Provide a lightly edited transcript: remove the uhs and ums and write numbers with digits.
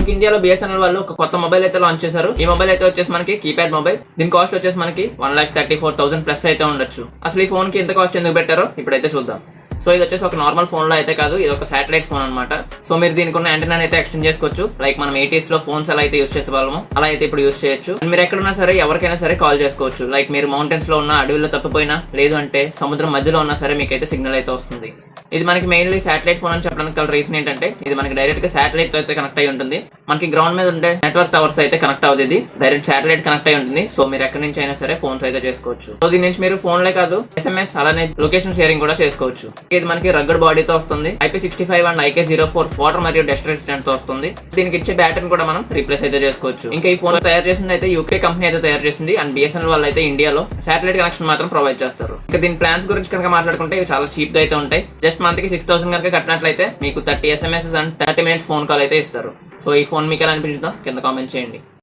మనకి ఇండియాలో బిఎస్ఎన్ఎల్ వాళ్ళు ఒక కొత్త మొబైల్ అయితే లాంచ్ చేశారు. ఈ మొబైల్ అయితే వచ్చేసి మనకి కీప్యాడ్ మొబైల్. దీని కాస్ట్ వచ్చేసి మనకి 1,34,000 ప్లస్ అయితే ఉండొచ్చు. అసలు ఈ ఫోన్ కి ఎంత కాస్ట్ ఎందుకు పెట్టారో ఇప్పుడైతే చూద్దాం. సో ఇది వచ్చేసి ఒక నార్మల్ ఫోన్ లో అయితే కాదు, ఇది ఒక శాటిలైట్ ఫోన్ అనమాట. సో మీరు దీనికి ఉన్న యాంటెన్నా అయితే ఎక్స్టెండ్ చేసుకోవచ్చు. లైక్ మనం 80s లో ఫోన్స్ ఎలా అయితే యూస్ చేసే వాళ్ళము అలా అయితే ఇప్పుడు యూస్ చేయొచ్చు. మీరు ఎక్కడున్నా సరే ఎవరికైనా సరే కాల్ చేసుకోవచ్చు. లైక్ మీరు మౌంటైన్స్ లో ఉన్న, అడవిలో తప్పిపోయినా, లేదు అంటే సముద్రం మధ్యలో ఉన్నా సరే మీకైతే సిగ్నల్ అయితే వస్తుంది. ఇది మనకి మెయిన్లీ శాటిలైట్ ఫోన్ అని చెప్పడానికి గల రీజన్ ఏంటంటే ఇది మనకి డైరెక్ట్ గా శాటిలైట్ తో అయితే కనెక్ట్ అయి ఉంటుంది. మనకి గ్రౌండ్ మీద ఉండే నెట్వర్క్ టవర్స్ అయితే కనెక్ట్ అవుతుంది, డైరెక్ట్ శాటిలైట్ కనెక్ట్ అయి ఉంటుంది. సో మీరు ఎక్కడి నుంచి అయినా సరే ఫోన్స్ అయితే చేసుకోవచ్చు. సో దీని నుంచి మీరు ఫోన్లే కాదు SMS అలానే లొకేషన్ షేరింగ్ కూడా చేసుకోవచ్చు. ఇది మనకి రగ్గడ్ బాడీతో వస్తుంది. IP65 అండ్ IK04 వాటర్ మరియు డస్ట్ రెసిస్టెంట్ తో వస్తుంది. దీనికి ఇచ్చే బ్యాటరీని కూడా మనం రీప్లేస్ అయితే చేసుకోవచ్చు. ఇంకా ఈ ఫోన్ తయారు చేసింది అయితే UK కంపెనీ అయితే తయారు చేసింది. అండ్ BSNL వాళ్ళు అయితే ఇండియాలో శాటిలైట్ కనెక్షన్ మాత్రం ప్రొవైడ్ చేస్తారు. ఇంకా దీని ప్లాన్స్ గురించి కనుక మాట్లాడుకుంటే ఇవి చాలా చీప్ గా అయితే ఉంటాయి. జస్ట్ మంత్ కి 6,000 కనుక కట్టినట్లయితే మీకు 30 SMS and 30 minutes phone call అయితే ఇస్తారు. సో ఈ ఫోన్ మీకు ఎలా అనిపించిందో కింద కామెంట్ చేయండి.